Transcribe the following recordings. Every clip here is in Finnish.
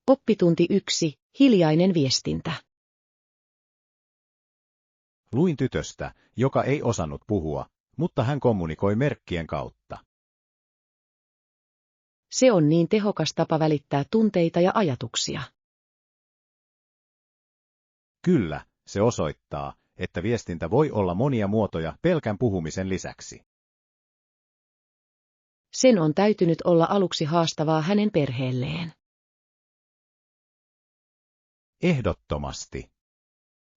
Oppitunti 1. Hiljainen viestintä. Luin tytöstä, joka ei osannut puhua, mutta hän kommunikoi merkkien kautta. Se on niin tehokas tapa välittää tunteita ja ajatuksia. Kyllä, se osoittaa, että viestintä voi olla monia muotoja pelkän puhumisen lisäksi. Sen on täytynyt olla aluksi haastavaa hänen perheelleen. Ehdottomasti.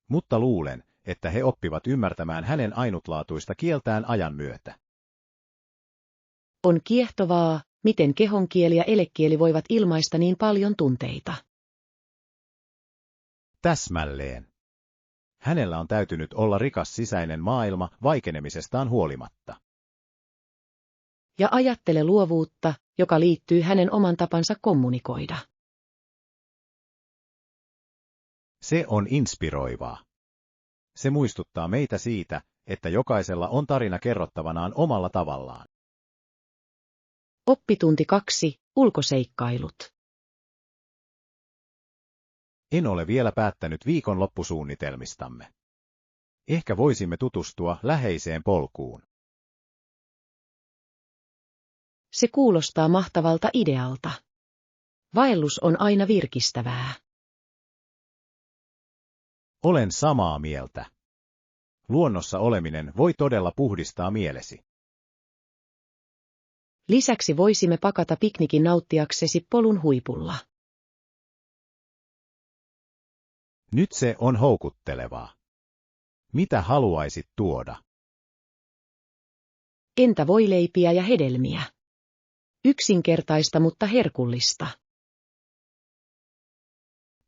Mutta luulen, että he oppivat ymmärtämään hänen ainutlaatuista kieltään ajan myötä. On kiehtovaa, miten kehonkieli ja elekieli voivat ilmaista niin paljon tunteita. Täsmälleen. Hänellä on täytynyt olla rikas sisäinen maailma vaikenemisestaan huolimatta. Ja ajattele luovuutta, joka liittyy hänen oman tapansa kommunikoida. Se on inspiroivaa. Se muistuttaa meitä siitä, että jokaisella on tarina kerrottavanaan omalla tavallaan. Oppitunti 2. Ulkoseikkailut. En ole vielä päättänyt viikonloppusuunnitelmistamme. Ehkä voisimme tutustua läheiseen polkuun. Se kuulostaa mahtavalta idealta. Vaellus on aina virkistävää. Olen samaa mieltä. Luonnossa oleminen voi todella puhdistaa mielesi. Lisäksi voisimme pakata piknikin nauttiaksesi polun huipulla. Nyt se on houkuttelevaa. Mitä haluaisit tuoda? Entä voileipiä ja hedelmiä? Yksinkertaista, mutta herkullista.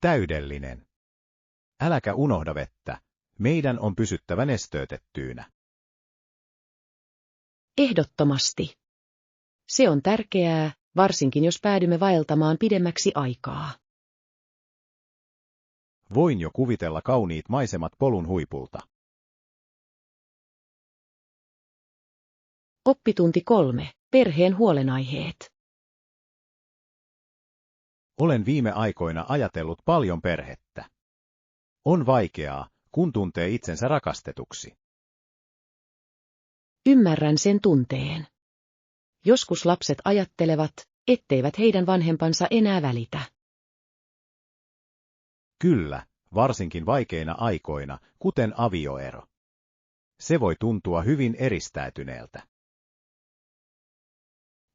Täydellinen. Äläkä unohda vettä. Meidän on pysyttävä nestöytettyynä. Ehdottomasti. Se on tärkeää, varsinkin jos päädymme vaeltamaan pidemmäksi aikaa. Voin jo kuvitella kauniit maisemat polun huipulta. Oppitunti 3. Perheen huolenaiheet. Olen viime aikoina ajatellut paljon perhettä. On vaikeaa, kun tuntee itsensä rakastetuksi. Ymmärrän sen tunteen. Joskus lapset ajattelevat, etteivät heidän vanhempansa enää välitä. Kyllä, varsinkin vaikeina aikoina, kuten avioero. Se voi tuntua hyvin eristäytyneeltä.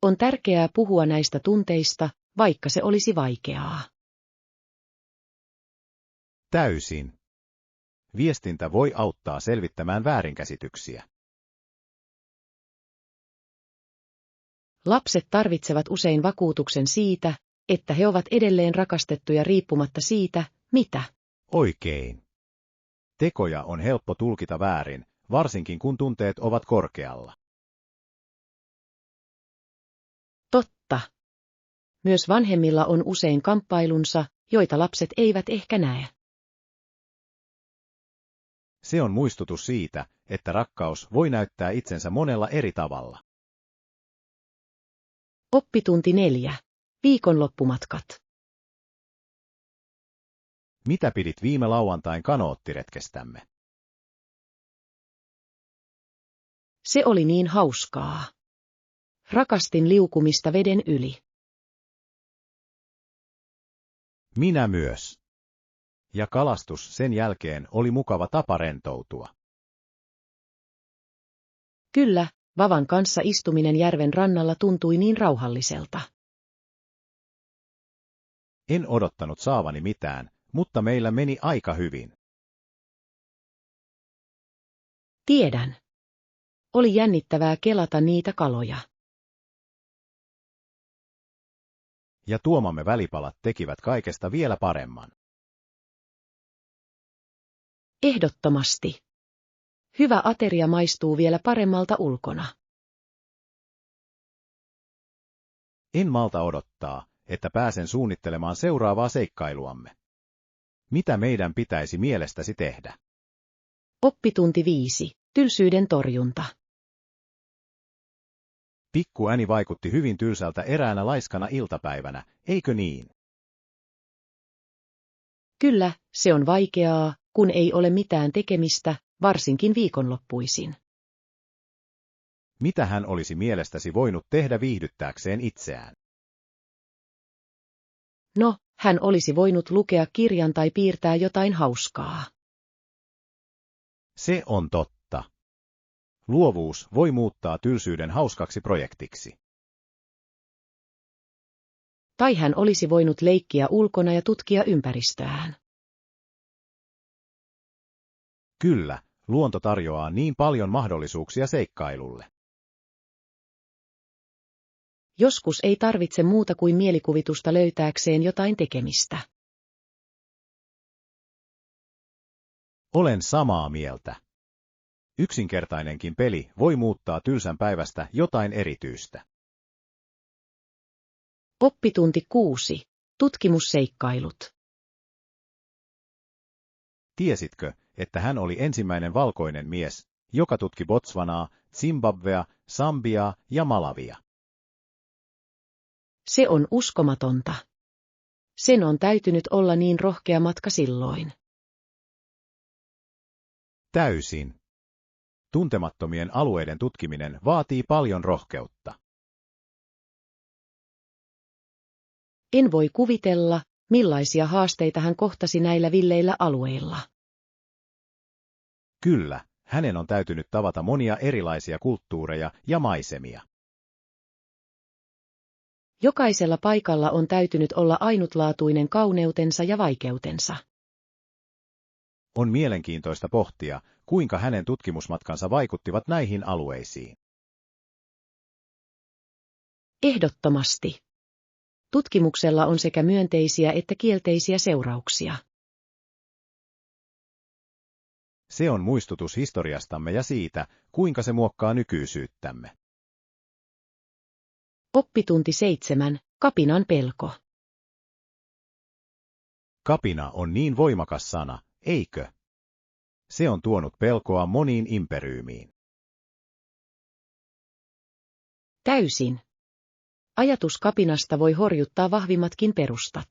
On tärkeää puhua näistä tunteista, vaikka se olisi vaikeaa. Täysin. Viestintä voi auttaa selvittämään väärinkäsityksiä. Lapset tarvitsevat usein vakuutuksen siitä, että he ovat edelleen rakastettuja riippumatta siitä, mitä. Oikein. Tekoja on helppo tulkita väärin, varsinkin kun tunteet ovat korkealla. Totta. Myös vanhemmilla on usein kamppailunsa, joita lapset eivät ehkä näe. Se on muistutus siitä, että rakkaus voi näyttää itsensä monella eri tavalla. Oppitunti 4. Viikonloppumatkat. Mitä pidit viime lauantain kanoottiretkestämme? Se oli niin hauskaa. Rakastin liukumista veden yli. Minä myös. Ja kalastus sen jälkeen oli mukava tapa rentoutua. Kyllä, Vavan kanssa istuminen järven rannalla tuntui niin rauhalliselta. En odottanut saavani mitään, mutta meillä meni aika hyvin. Tiedän. Oli jännittävää kelata niitä kaloja. Ja tuomamme välipalat tekivät kaikesta vielä paremman. Ehdottomasti. Hyvä ateria maistuu vielä paremmalta ulkona. En malta odottaa, että pääsen suunnittelemaan seuraavaa seikkailuamme. Mitä meidän pitäisi mielestäsi tehdä? Oppitunti 5. Tylsyyden torjunta. Pikku Äni vaikutti hyvin tylsältä eräänä laiskana iltapäivänä, eikö niin? Kyllä, se on vaikeaa, kun ei ole mitään tekemistä, varsinkin viikonloppuisin. Mitä hän olisi mielestäsi voinut tehdä viihdyttääkseen itseään? No, hän olisi voinut lukea kirjan tai piirtää jotain hauskaa. Se on totta. Luovuus voi muuttaa tylsyyden hauskaksi projektiksi. Tai hän olisi voinut leikkiä ulkona ja tutkia ympäristöään. Kyllä, luonto tarjoaa niin paljon mahdollisuuksia seikkailulle. Joskus ei tarvitse muuta kuin mielikuvitusta löytääkseen jotain tekemistä. Olen samaa mieltä. Yksinkertainenkin peli voi muuttaa tylsän päivästä jotain erityistä. Oppitunti 6. Tutkimusseikkailut. Tiesitkö, että hän oli ensimmäinen valkoinen mies, joka tutki Botswanaa, Zimbabwea, Sambiaa ja Malavia? Se on uskomatonta. Sen on täytynyt olla niin rohkea matka silloin. Täysin. Tuntemattomien alueiden tutkiminen vaatii paljon rohkeutta. En voi kuvitella, millaisia haasteita hän kohtasi näillä villeillä alueilla. Kyllä, hänen on täytynyt tavata monia erilaisia kulttuureja ja maisemia. Jokaisella paikalla on täytynyt olla ainutlaatuinen kauneutensa ja vaikeutensa. On mielenkiintoista pohtia, kuinka hänen tutkimusmatkansa vaikuttivat näihin alueisiin. Ehdottomasti. Tutkimuksella on sekä myönteisiä että kielteisiä seurauksia. Se on muistutus historiastamme ja siitä, kuinka se muokkaa nykyisyyttämme. Oppitunti 7. Kapinan pelko. Kapina on niin voimakas sana, eikö? Se on tuonut pelkoa moniin imperyymiin. Täysin. Ajatus kapinasta voi horjuttaa vahvimmatkin perustat.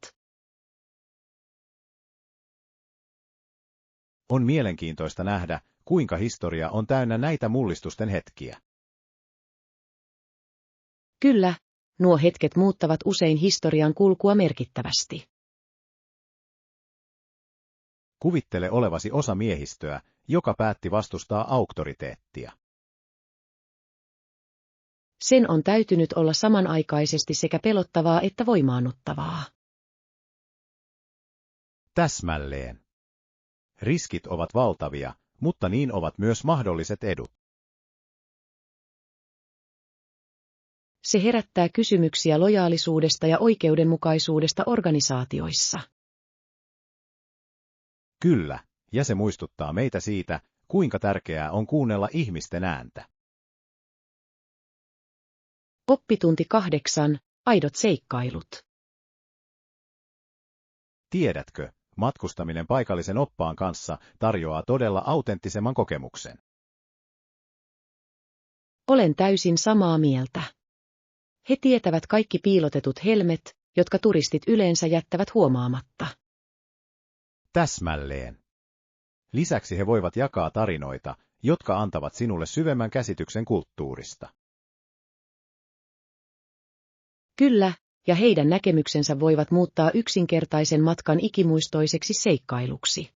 On mielenkiintoista nähdä, kuinka historia on täynnä näitä mullistusten hetkiä. Kyllä, nuo hetket muuttavat usein historian kulkua merkittävästi. Kuvittele olevasi osa miehistöä, joka päätti vastustaa auktoriteettia. Sen on täytynyt olla samanaikaisesti sekä pelottavaa että voimaannuttavaa. Täsmälleen. Riskit ovat valtavia, mutta niin ovat myös mahdolliset edut. Se herättää kysymyksiä lojaalisuudesta ja oikeudenmukaisuudesta organisaatioissa. Kyllä, ja se muistuttaa meitä siitä, kuinka tärkeää on kuunnella ihmisten ääntä. Oppitunti 8. Aidot seikkailut. Tiedätkö, matkustaminen paikallisen oppaan kanssa tarjoaa todella autenttisemman kokemuksen. Olen täysin samaa mieltä. He tietävät kaikki piilotetut helmet, jotka turistit yleensä jättävät huomaamatta. Täsmälleen. Lisäksi he voivat jakaa tarinoita, jotka antavat sinulle syvemmän käsityksen kulttuurista. Kyllä, ja heidän näkemyksensä voivat muuttaa yksinkertaisen matkan ikimuistoiseksi seikkailuksi.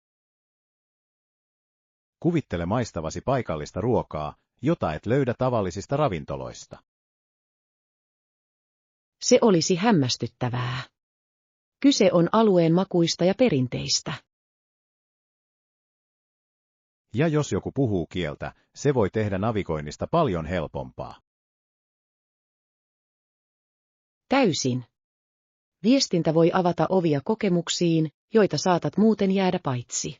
Kuvittele maistavasi paikallista ruokaa, jota et löydä tavallisista ravintoloista. Se olisi hämmästyttävää. Kyse on alueen makuista ja perinteistä. Ja jos joku puhuu kieltä, se voi tehdä navigoinnista paljon helpompaa. Täysin. Viestintä voi avata ovia kokemuksiin, joita saatat muuten jäädä paitsi.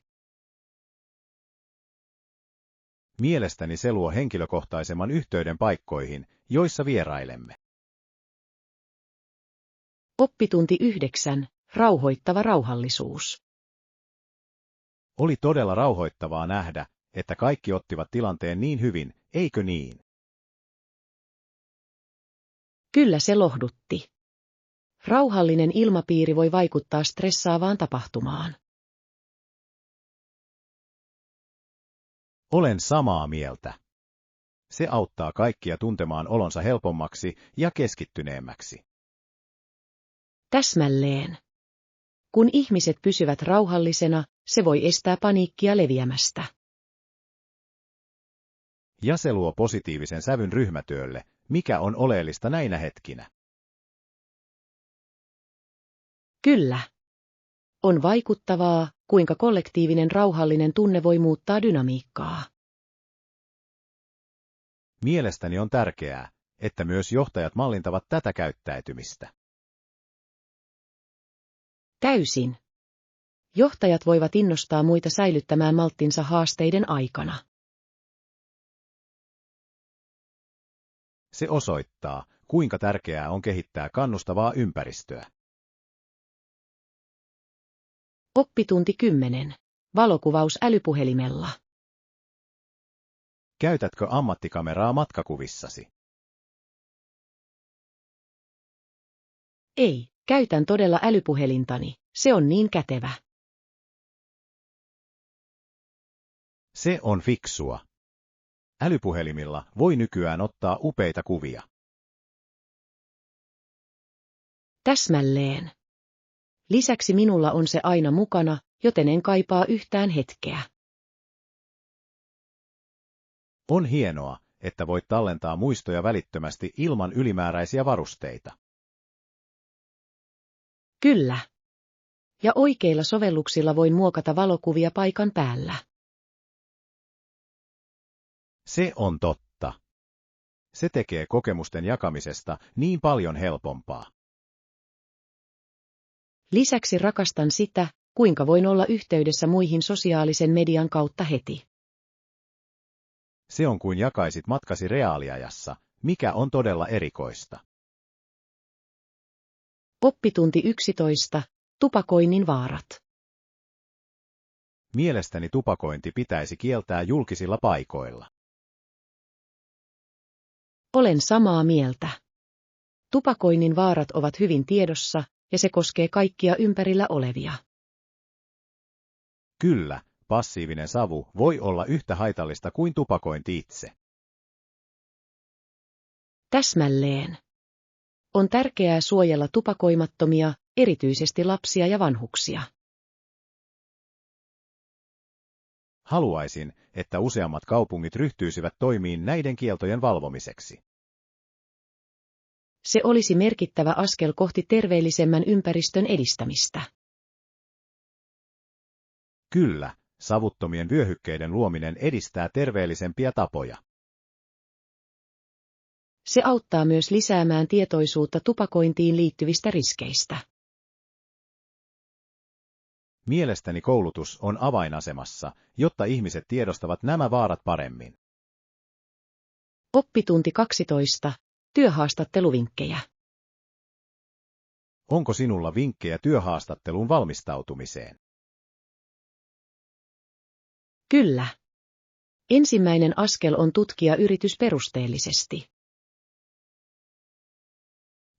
Mielestäni se luo henkilökohtaisemman yhteyden paikkoihin, joissa vierailemme. Oppitunti 9. Rauhoittava rauhallisuus. Oli todella rauhoittavaa nähdä, että kaikki ottivat tilanteen niin hyvin, eikö niin? Kyllä se lohdutti. Rauhallinen ilmapiiri voi vaikuttaa stressaavaan tapahtumaan. Olen samaa mieltä. Se auttaa kaikkia tuntemaan olonsa helpommaksi ja keskittyneemmäksi. Täsmälleen. Kun ihmiset pysyvät rauhallisena, se voi estää paniikkia leviämästä. Ja se luo positiivisen sävyn ryhmätyölle, mikä on oleellista näinä hetkinä. Kyllä. On vaikuttavaa, kuinka kollektiivinen rauhallinen tunne voi muuttaa dynamiikkaa. Mielestäni on tärkeää, että myös johtajat mallintavat tätä käyttäytymistä. Täysin. Johtajat voivat innostaa muita säilyttämään malttinsa haasteiden aikana. Se osoittaa, kuinka tärkeää on kehittää kannustavaa ympäristöä. Oppitunti 10. Valokuvaus älypuhelimella. Käytätkö ammattikameraa matkakuvissasi? Ei, käytän todella älypuhelintani, se on niin kätevä. Se on fiksua. Älypuhelimilla voi nykyään ottaa upeita kuvia. Täsmälleen. Lisäksi minulla on se aina mukana, joten en kaipaa yhtään hetkeä. On hienoa, että voit tallentaa muistoja välittömästi ilman ylimääräisiä varusteita. Kyllä. Ja oikeilla sovelluksilla voin muokata valokuvia paikan päällä. Se on totta. Se tekee kokemusten jakamisesta niin paljon helpompaa. Lisäksi rakastan sitä, kuinka voin olla yhteydessä muihin sosiaalisen median kautta heti. Se on kuin jakaisit matkasi reaaliajassa, mikä on todella erikoista. Oppitunti 11. Tupakoinnin vaarat. Mielestäni tupakointi pitäisi kieltää julkisilla paikoilla. Olen samaa mieltä. Tupakoinnin vaarat ovat hyvin tiedossa, ja se koskee kaikkia ympärillä olevia. Kyllä, passiivinen savu voi olla yhtä haitallista kuin tupakointi itse. Täsmälleen. On tärkeää suojella tupakoimattomia, erityisesti lapsia ja vanhuksia. Haluaisin, että useammat kaupungit ryhtyisivät toimiin näiden kieltojen valvomiseksi. Se olisi merkittävä askel kohti terveellisemmän ympäristön edistämistä. Kyllä, savuttomien vyöhykkeiden luominen edistää terveellisempiä tapoja. Se auttaa myös lisäämään tietoisuutta tupakointiin liittyvistä riskeistä. Mielestäni koulutus on avainasemassa, jotta ihmiset tiedostavat nämä vaarat paremmin. Oppitunti 12. Työhaastatteluvinkkejä. Onko sinulla vinkkejä työhaastatteluun valmistautumiseen? Kyllä. Ensimmäinen askel on tutkia yritys perusteellisesti.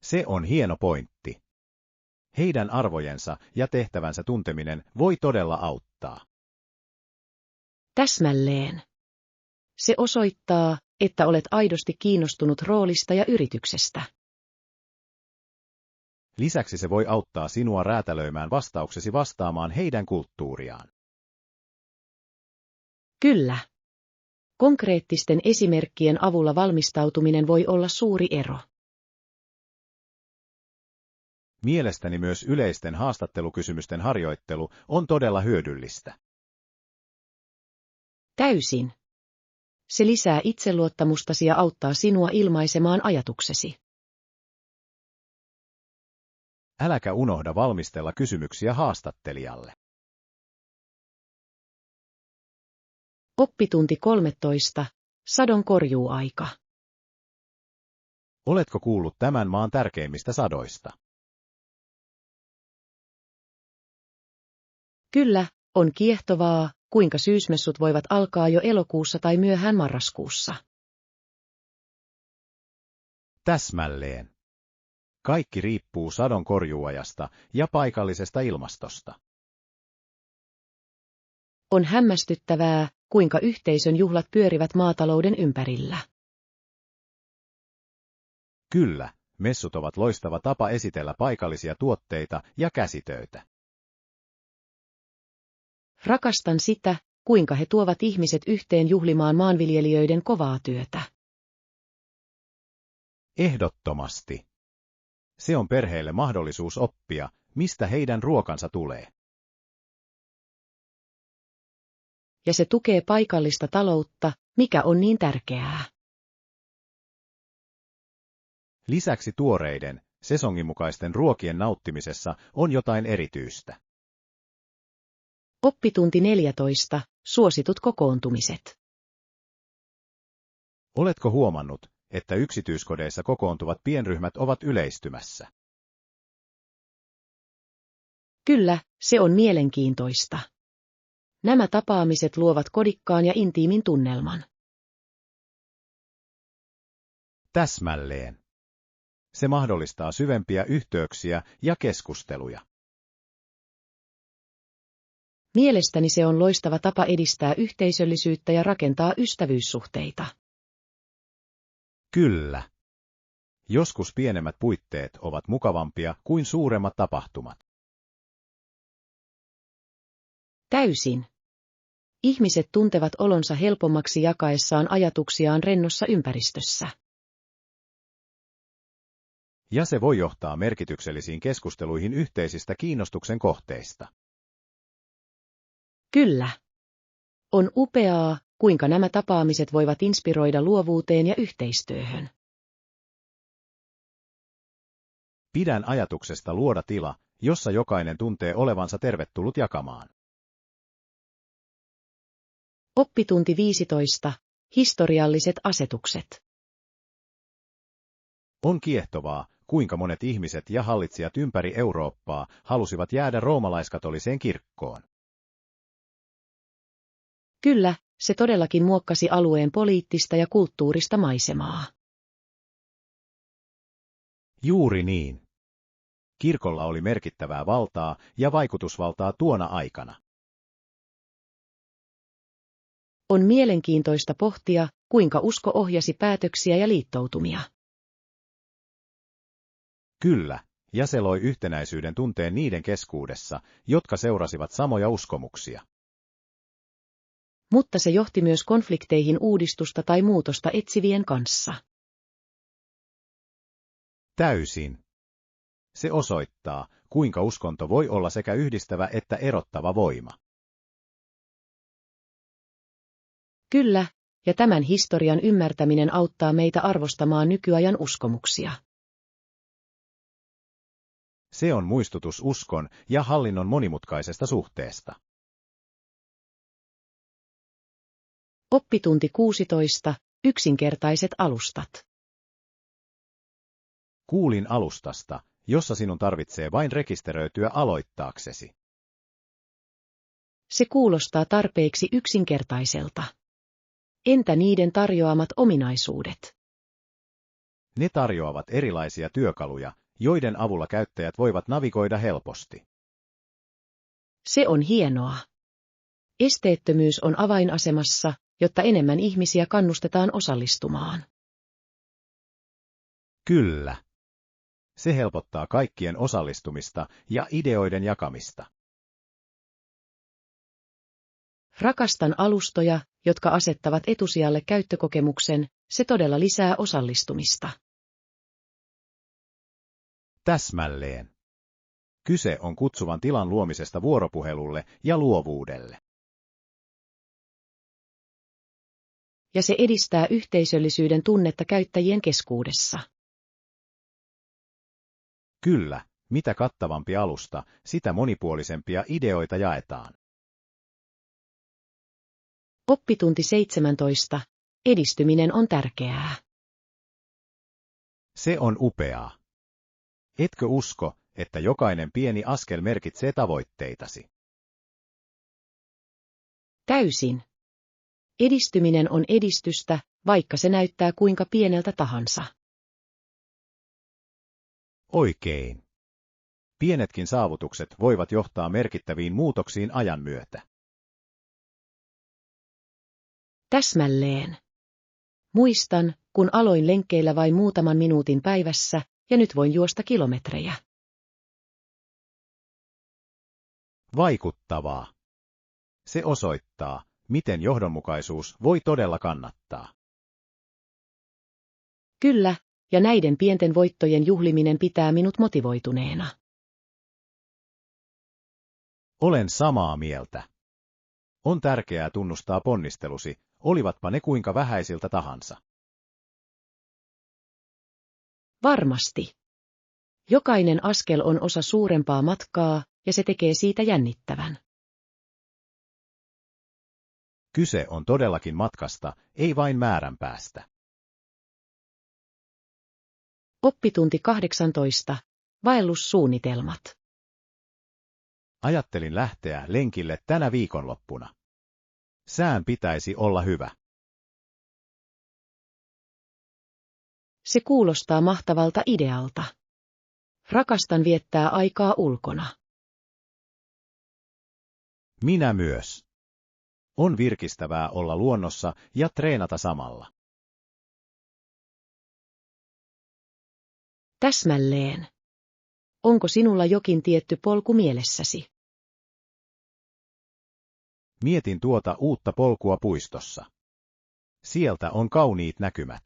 Se on hieno pointti. Heidän arvojensa ja tehtävänsä tunteminen voi todella auttaa. Täsmälleen. Se osoittaa, että olet aidosti kiinnostunut roolista ja yrityksestä. Lisäksi se voi auttaa sinua räätälöimään vastauksesi vastaamaan heidän kulttuuriaan. Kyllä. Konkreettisten esimerkkien avulla valmistautuminen voi olla suuri ero. Mielestäni myös yleisten haastattelukysymysten harjoittelu on todella hyödyllistä. Täysin. Se lisää itseluottamustasi ja auttaa sinua ilmaisemaan ajatuksesi. Äläkä unohda valmistella kysymyksiä haastattelijalle. Oppitunti 13. Sadonkorjuuaika. Oletko kuullut tämän maan tärkeimmistä sadoista? Kyllä, on kiehtovaa, kuinka syysmessut voivat alkaa jo elokuussa tai myöhään marraskuussa. Täsmälleen. Kaikki riippuu sadon korjuuajasta ja paikallisesta ilmastosta. On hämmästyttävää, kuinka yhteisön juhlat pyörivät maatalouden ympärillä. Kyllä, messut ovat loistava tapa esitellä paikallisia tuotteita ja käsitöitä. Rakastan sitä, kuinka he tuovat ihmiset yhteen juhlimaan maanviljelijöiden kovaa työtä. Ehdottomasti. Se on perheelle mahdollisuus oppia, mistä heidän ruokansa tulee. Ja se tukee paikallista taloutta, mikä on niin tärkeää. Lisäksi tuoreiden, sesongin mukaisten ruokien nauttimisessa on jotain erityistä. Oppitunti 14. Suositut kokoontumiset. Oletko huomannut, että yksityiskodeissa kokoontuvat pienryhmät ovat yleistymässä? Kyllä, se on mielenkiintoista. Nämä tapaamiset luovat kodikkaan ja intiimin tunnelman. Täsmälleen. Se mahdollistaa syvempiä yhteyksiä ja keskusteluja. Mielestäni se on loistava tapa edistää yhteisöllisyyttä ja rakentaa ystävyyssuhteita. Kyllä. Joskus pienemmät puitteet ovat mukavampia kuin suuremmat tapahtumat. Täysin. Ihmiset tuntevat olonsa helpommaksi jakaessaan ajatuksiaan rennossa ympäristössä. Ja se voi johtaa merkityksellisiin keskusteluihin yhteisistä kiinnostuksen kohteista. Kyllä. On upeaa, kuinka nämä tapaamiset voivat inspiroida luovuuteen ja yhteistyöhön. Pidän ajatuksesta luoda tila, jossa jokainen tuntee olevansa tervetullut jakamaan. Oppitunti 15. Historialliset asetukset. On kiehtovaa, kuinka monet ihmiset ja hallitsijat ympäri Eurooppaa halusivat jäädä roomalaiskatoliseen kirkkoon. Kyllä, se todellakin muokkasi alueen poliittista ja kulttuurista maisemaa. Juuri niin. Kirkolla oli merkittävää valtaa ja vaikutusvaltaa tuona aikana. On mielenkiintoista pohtia, kuinka usko ohjasi päätöksiä ja liittoutumia. Kyllä, ja se loi yhtenäisyyden tunteen niiden keskuudessa, jotka seurasivat samoja uskomuksia. Mutta se johti myös konflikteihin uudistusta tai muutosta etsivien kanssa. Täysin. Se osoittaa, kuinka uskonto voi olla sekä yhdistävä että erottava voima. Kyllä, ja tämän historian ymmärtäminen auttaa meitä arvostamaan nykyajan uskomuksia. Se on muistutus uskon ja hallinnon monimutkaisesta suhteesta. Oppitunti 16. Yksinkertaiset alustat. Kuulin alustasta, jossa sinun tarvitsee vain rekisteröityä aloittaaksesi. Se kuulostaa tarpeeksi yksinkertaiselta. Entä niiden tarjoamat ominaisuudet? Ne tarjoavat erilaisia työkaluja, joiden avulla käyttäjät voivat navigoida helposti. Se on hienoa. Esteettömyys on avainasemassa, jotta enemmän ihmisiä kannustetaan osallistumaan. Kyllä. Se helpottaa kaikkien osallistumista ja ideoiden jakamista. Rakastan alustoja, jotka asettavat etusijalle käyttökokemuksen, se todella lisää osallistumista. Täsmälleen. Kyse on kutsuvan tilan luomisesta vuoropuhelulle ja luovuudelle. Ja se edistää yhteisöllisyyden tunnetta käyttäjien keskuudessa. Kyllä, mitä kattavampi alusta, sitä monipuolisempia ideoita jaetaan. Oppitunti 17. Edistyminen on tärkeää. Se on upeaa. Etkö usko, että jokainen pieni askel merkitsee tavoitteitasi? Täysin. Edistyminen on edistystä, vaikka se näyttää kuinka pieneltä tahansa. Oikein. Pienetkin saavutukset voivat johtaa merkittäviin muutoksiin ajan myötä. Täsmälleen. Muistan, kun aloin lenkkeillä vain muutaman minuutin päivässä, ja nyt voin juosta kilometrejä. Vaikuttavaa. Se osoittaa, miten johdonmukaisuus voi todella kannattaa. Kyllä, ja näiden pienten voittojen juhliminen pitää minut motivoituneena. Olen samaa mieltä. On tärkeää tunnustaa ponnistelusi, olivatpa ne kuinka vähäisiltä tahansa. Varmasti. Jokainen askel on osa suurempaa matkaa, ja se tekee siitä jännittävän. Kyse on todellakin matkasta, ei vain määränpäästä. Oppitunti 18. Vaellussuunnitelmat. Ajattelin lähteä lenkille tänä viikonloppuna. Sään pitäisi olla hyvä. Se kuulostaa mahtavalta idealta. Rakastan viettää aikaa ulkona. Minä myös. On virkistävää olla luonnossa ja treenata samalla. Täsmälleen. Onko sinulla jokin tietty polku mielessäsi? Mietin tuota uutta polkua puistossa. Sieltä on kauniit näkymät.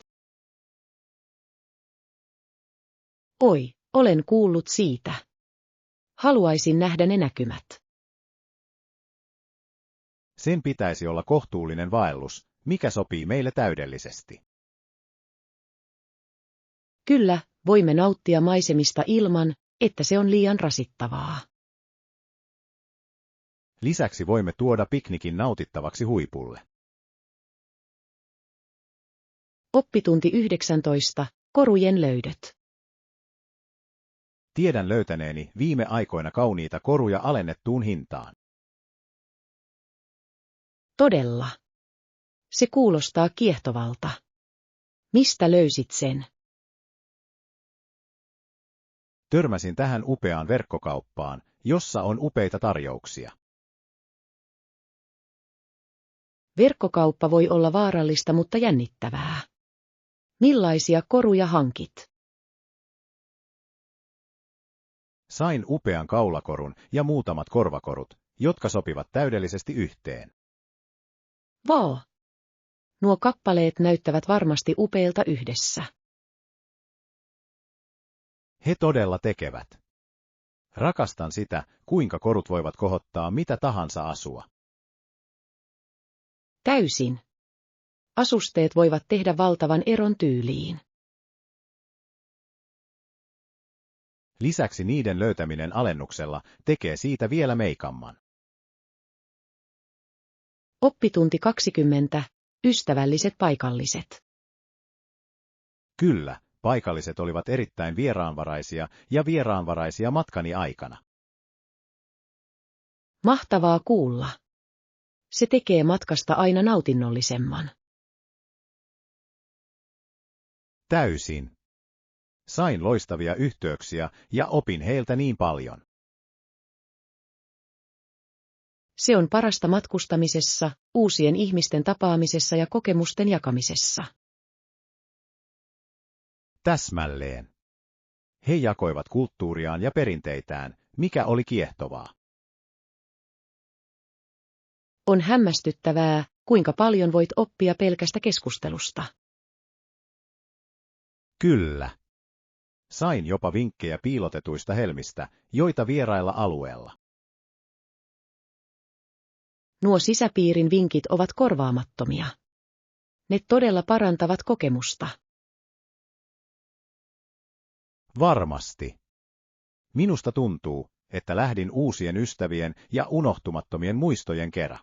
Oi, olen kuullut siitä. Haluaisin nähdä ne näkymät. Sen pitäisi olla kohtuullinen vaellus, mikä sopii meille täydellisesti. Kyllä, voimme nauttia maisemista ilman, että se on liian rasittavaa. Lisäksi voimme tuoda piknikin nautittavaksi huipulle. Oppitunti 19. Korujen löydöt. Tiedän löytäneeni viime aikoina kauniita koruja alennettuun hintaan. Todella. Se kuulostaa kiehtovalta. Mistä löysit sen? Törmäsin tähän upeaan verkkokauppaan, jossa on upeita tarjouksia. Verkkokauppa voi olla vaarallista, mutta jännittävää. Millaisia koruja hankit? Sain upean kaulakorun ja muutamat korvakorut, jotka sopivat täydellisesti yhteen. Vau! Nuo kappaleet näyttävät varmasti upeilta yhdessä. He todella tekevät. Rakastan sitä, kuinka korut voivat kohottaa mitä tahansa asua. Täysin. Asusteet voivat tehdä valtavan eron tyyliin. Lisäksi niiden löytäminen alennuksella tekee siitä vielä meikamman. Oppitunti 20. Ystävälliset paikalliset. Kyllä, paikalliset olivat erittäin vieraanvaraisia matkani aikana. Mahtavaa kuulla. Se tekee matkasta aina nautinnollisemman. Täysin. Sain loistavia yhteyksiä ja opin heiltä niin paljon. Se on parasta matkustamisessa, uusien ihmisten tapaamisessa ja kokemusten jakamisessa. Täsmälleen. He jakoivat kulttuuriaan ja perinteitään, mikä oli kiehtovaa. On hämmästyttävää, kuinka paljon voit oppia pelkästä keskustelusta. Kyllä. Sain jopa vinkkejä piilotetuista helmistä, joita vierailla alueella. Nuo sisäpiirin vinkit ovat korvaamattomia. Ne todella parantavat kokemusta. Varmasti. Minusta tuntuu, että lähdin uusien ystävien ja unohtumattomien muistojen kera.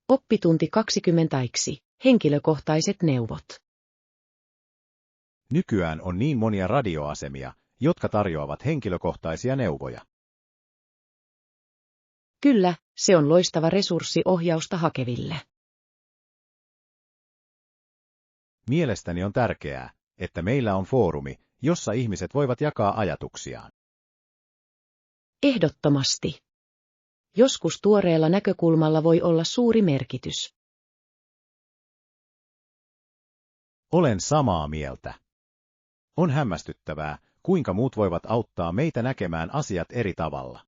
Oppitunti 20. Henkilökohtaiset neuvot. Nykyään on niin monia radioasemia, jotka tarjoavat henkilökohtaisia neuvoja. Kyllä, se on loistava resurssi ohjausta hakeville. Mielestäni on tärkeää, että meillä on foorumi, jossa ihmiset voivat jakaa ajatuksiaan. Ehdottomasti. Joskus tuoreella näkökulmalla voi olla suuri merkitys. Olen samaa mieltä. On hämmästyttävää, kuinka muut voivat auttaa meitä näkemään asiat eri tavalla.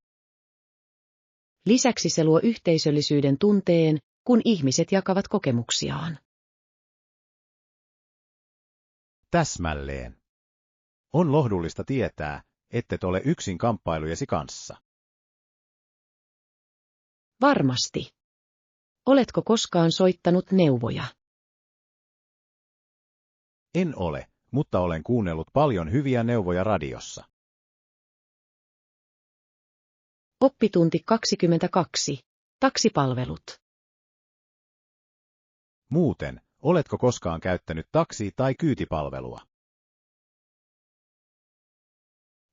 Lisäksi se luo yhteisöllisyyden tunteen, kun ihmiset jakavat kokemuksiaan. Täsmälleen. On lohdullista tietää, ettet ole yksin kamppailujesi kanssa. Varmasti. Oletko koskaan soittanut neuvoja? En ole, mutta olen kuunnellut paljon hyviä neuvoja radiossa. Oppitunti 22. Taksipalvelut. Muuten, oletko koskaan käyttänyt taksi- tai kyytipalvelua?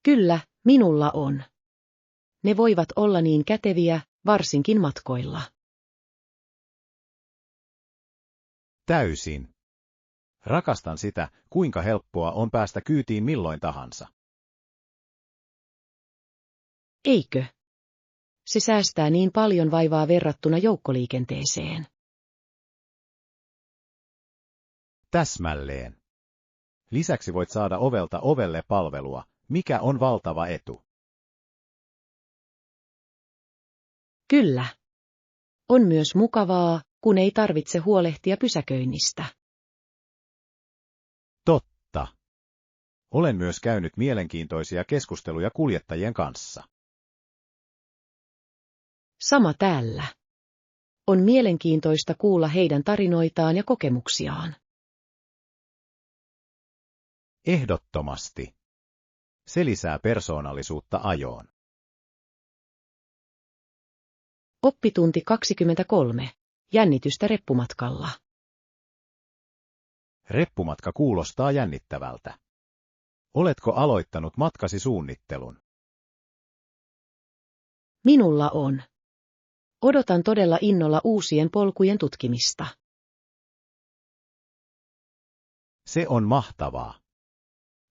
Kyllä, minulla on. Ne voivat olla niin käteviä, varsinkin matkoilla. Täysin. Rakastan sitä, kuinka helppoa on päästä kyytiin milloin tahansa. Eikö? Se säästää niin paljon vaivaa verrattuna joukkoliikenteeseen. Täsmälleen. Lisäksi voit saada ovelta ovelle palvelua, mikä on valtava etu. Kyllä. On myös mukavaa, kun ei tarvitse huolehtia pysäköinnistä. Totta. Olen myös käynyt mielenkiintoisia keskusteluja kuljettajien kanssa. Sama täällä. On mielenkiintoista kuulla heidän tarinoitaan ja kokemuksiaan. Ehdottomasti. Se lisää persoonallisuutta ajoon. Oppitunti 23. Jännitystä reppumatkalla. Reppumatka kuulostaa jännittävältä. Oletko aloittanut matkasi suunnittelun? Minulla on. Odotan todella innolla uusien polkujen tutkimista. Se on mahtavaa.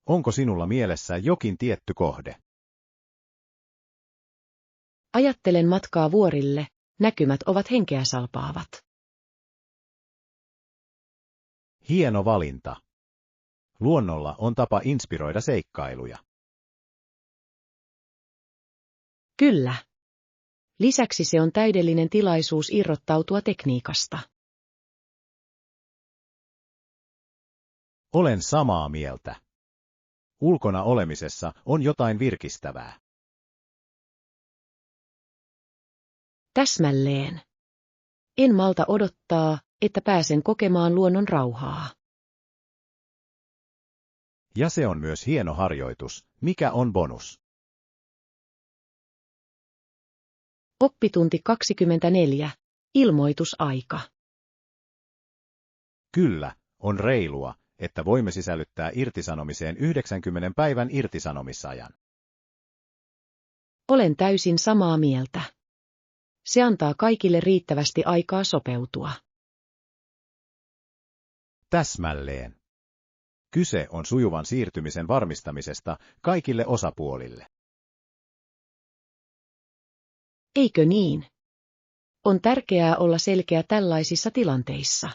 Onko sinulla mielessä jokin tietty kohde? Ajattelen matkaa vuorille, näkymät ovat henkeä salpaavat. Hieno valinta. Luonnolla on tapa inspiroida seikkailuja. Kyllä. Lisäksi se on täydellinen tilaisuus irrottautua tekniikasta. Olen samaa mieltä. Ulkona olemisessa on jotain virkistävää. Täsmälleen. En malta odottaa, että pääsen kokemaan luonnon rauhaa. Ja se on myös hieno harjoitus, mikä on bonus. Oppitunti 24. Ilmoitusaika. Kyllä, on reilua, että voimme sisällyttää irtisanomiseen 90 päivän irtisanomisajan. Olen täysin samaa mieltä. Se antaa kaikille riittävästi aikaa sopeutua. Täsmälleen. Kyse on sujuvan siirtymisen varmistamisesta kaikille osapuolille. Eikö niin? On tärkeää olla selkeä tällaisissa tilanteissa.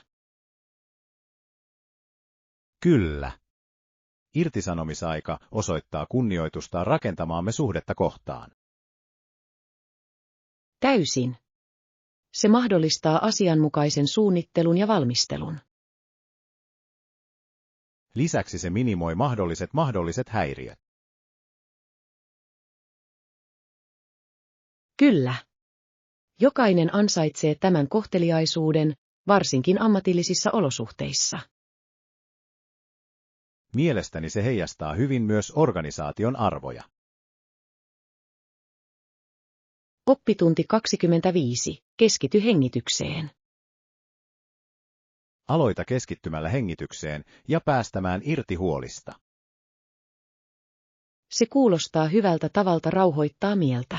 Kyllä. Irtisanomisaika osoittaa kunnioitusta rakentamaamme suhdetta kohtaan. Täysin. Se mahdollistaa asianmukaisen suunnittelun ja valmistelun. Lisäksi se minimoi mahdolliset häiriöt. Kyllä. Jokainen ansaitsee tämän kohteliaisuuden, varsinkin ammatillisissa olosuhteissa. Mielestäni se heijastaa hyvin myös organisaation arvoja. Oppitunti 25. Keskity hengitykseen. Aloita keskittymällä hengitykseen ja päästämään irti huolista. Se kuulostaa hyvältä tavalta rauhoittaa mieltä.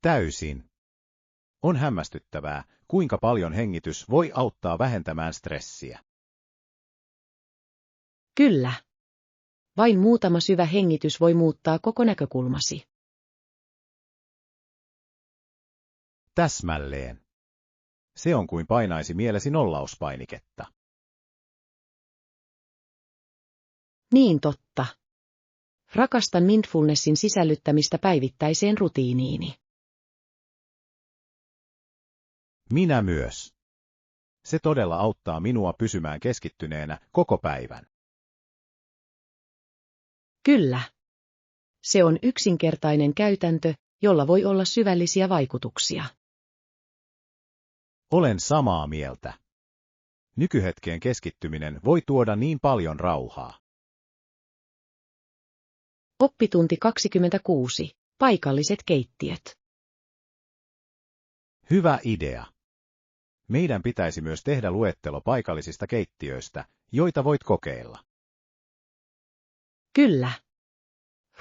Täysin. On hämmästyttävää, kuinka paljon hengitys voi auttaa vähentämään stressiä. Kyllä. Vain muutama syvä hengitys voi muuttaa koko näkökulmasi. Täsmälleen. Se on kuin painaisi mielesi nollauspainiketta. Niin totta. Rakastan mindfulnessin sisällyttämistä päivittäiseen rutiiniini. Minä myös. Se todella auttaa minua pysymään keskittyneenä koko päivän. Kyllä. Se on yksinkertainen käytäntö, jolla voi olla syvällisiä vaikutuksia. Olen samaa mieltä. Nykyhetkeen keskittyminen voi tuoda niin paljon rauhaa. Oppitunti 26. Paikalliset keittiöt. Hyvä idea. Meidän pitäisi myös tehdä luettelo paikallisista keittiöistä, joita voit kokeilla. Kyllä.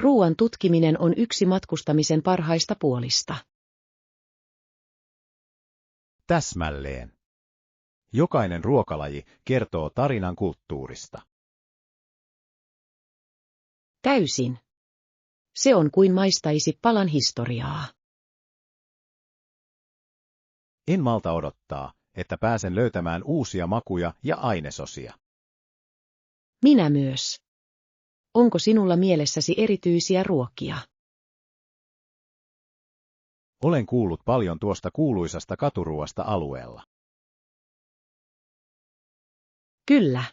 Ruoan tutkiminen on yksi matkustamisen parhaista puolista. Täsmälleen. Jokainen ruokalaji kertoo tarinan kulttuurista. Täysin. Se on kuin maistaisi palan historiaa. En malta odottaa, että pääsen löytämään uusia makuja ja ainesosia. Minä myös. Onko sinulla mielessäsi erityisiä ruokia? Olen kuullut paljon tuosta kuuluisasta katuruoasta alueella. Kyllä.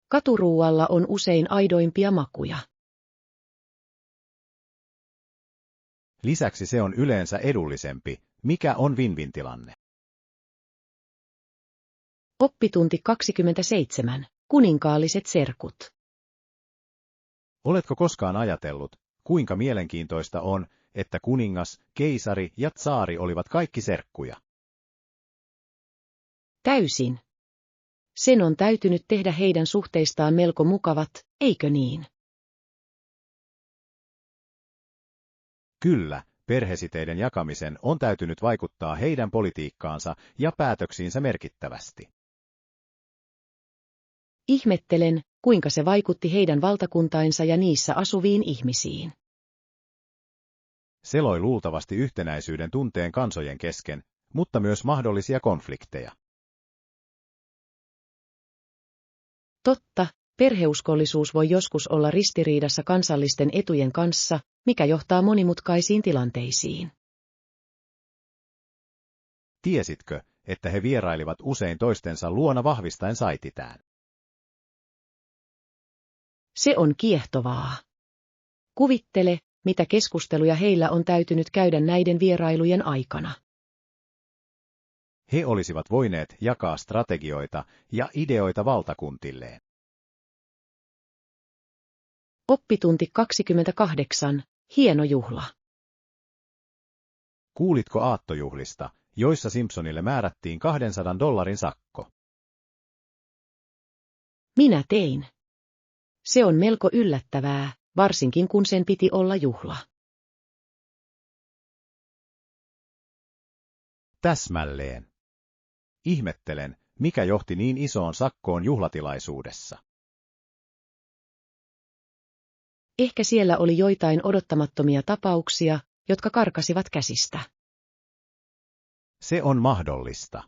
Katuruualla on usein aidoimpia makuja. Lisäksi se on yleensä edullisempi, mikä on win-win tilanne. Oppitunti 27. Kuninkaalliset serkut. Oletko koskaan ajatellut, kuinka mielenkiintoista on, että kuningas, keisari ja tsaari olivat kaikki serkkuja? Täysin. Sen on täytynyt tehdä heidän suhteistaan melko mukavat, eikö niin? Kyllä, perhesiteiden jakamisen on täytynyt vaikuttaa heidän politiikkaansa ja päätöksiinsä merkittävästi. Ihmettelen, kuinka se vaikutti heidän valtakuntainsa ja niissä asuviin ihmisiin. Se loi luultavasti yhtenäisyyden tunteen kansojen kesken, mutta myös mahdollisia konflikteja. Totta, perheuskollisuus voi joskus olla ristiriidassa kansallisten etujen kanssa, mikä johtaa monimutkaisiin tilanteisiin. Tiesitkö, että he vierailivat usein toistensa luona vahvistaen saititään? Se on kiehtovaa. Kuvittele, mitä keskusteluja heillä on täytynyt käydä näiden vierailujen aikana. He olisivat voineet jakaa strategioita ja ideoita valtakuntilleen. Oppitunti 28. Hieno juhla. Kuulitko aattojuhlista, joissa Simpsonille määrättiin $200 sakko? Minä tein. Se on melko yllättävää, varsinkin kun sen piti olla juhla. Täsmälleen. Ihmettelen, mikä johti niin isoon sakkoon juhlatilaisuudessa. Ehkä siellä oli joitain odottamattomia tapauksia, jotka karkasivat käsistä. Se on mahdollista.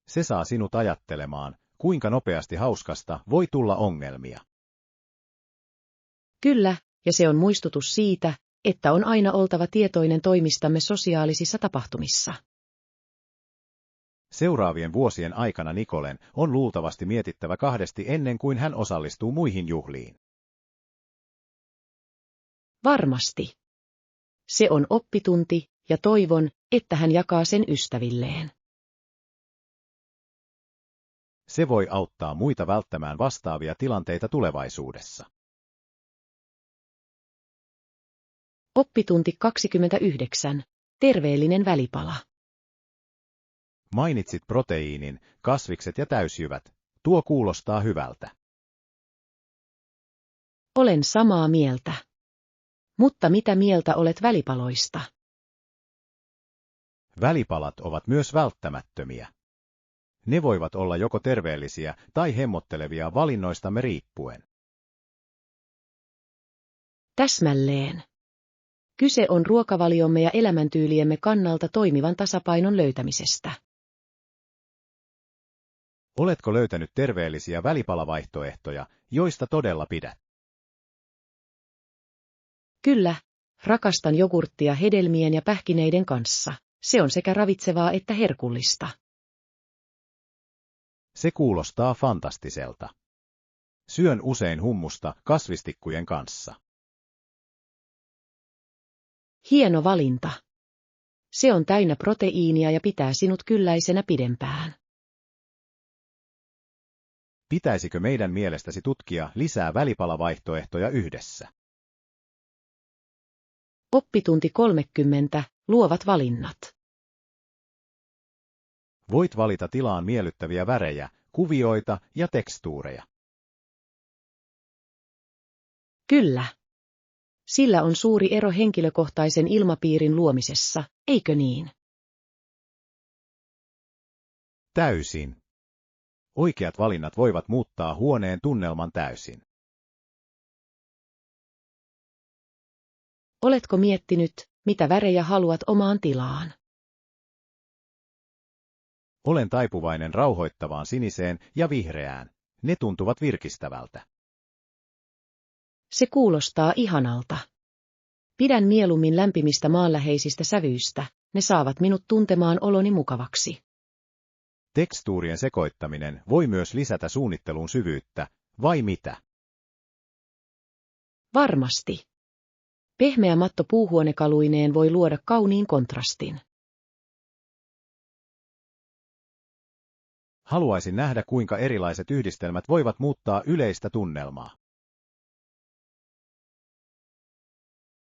Se saa sinut ajattelemaan, kuinka nopeasti hauskasta voi tulla ongelmia. Kyllä, ja se on muistutus siitä, että on aina oltava tietoinen toimistamme sosiaalisissa tapahtumissa. Seuraavien vuosien aikana Nicolen on luultavasti mietittävä kahdesti ennen kuin hän osallistuu muihin juhliin. Varmasti. Se on oppitunti, ja toivon, että hän jakaa sen ystävilleen. Se voi auttaa muita välttämään vastaavia tilanteita tulevaisuudessa. Oppitunti 29. Terveellinen välipala. Mainitsit proteiinin, kasvikset ja täysjyvät. Tuo kuulostaa hyvältä. Olen samaa mieltä. Mutta mitä mieltä olet välipaloista? Välipalat ovat myös välttämättömiä. Ne voivat olla joko terveellisiä tai hemmottelevia valinnoistamme riippuen. Täsmälleen. Kyse on ruokavaliomme ja elämäntyyliemme kannalta toimivan tasapainon löytämisestä. Oletko löytänyt terveellisiä välipalavaihtoehtoja, joista todella pidät? Kyllä, rakastan jogurttia hedelmien ja pähkineiden kanssa. Se on sekä ravitsevaa että herkullista. Se kuulostaa fantastiselta. Syön usein hummusta kasvistikkujen kanssa. Hieno valinta. Se on täynnä proteiinia ja pitää sinut kylläisenä pidempään. Pitäisikö meidän mielestäsi tutkia lisää välipalavaihtoehtoja yhdessä? Oppitunti 30. Luovat valinnat. Voit valita tilaan miellyttäviä värejä, kuvioita ja tekstuureja. Kyllä. Sillä on suuri ero henkilökohtaisen ilmapiirin luomisessa, eikö niin? Täysin. Oikeat valinnat voivat muuttaa huoneen tunnelman täysin. Oletko miettinyt, mitä värejä haluat omaan tilaan? Olen taipuvainen rauhoittavaan siniseen ja vihreään. Ne tuntuvat virkistävältä. Se kuulostaa ihanalta. Pidän mieluummin lämpimistä maanläheisistä sävyistä, ne saavat minut tuntemaan oloni mukavaksi. Tekstuurien sekoittaminen voi myös lisätä suunnittelun syvyyttä, vai mitä? Varmasti. Pehmeä matto puuhuonekaluineen voi luoda kauniin kontrastin. Haluaisin nähdä, kuinka erilaiset yhdistelmät voivat muuttaa yleistä tunnelmaa.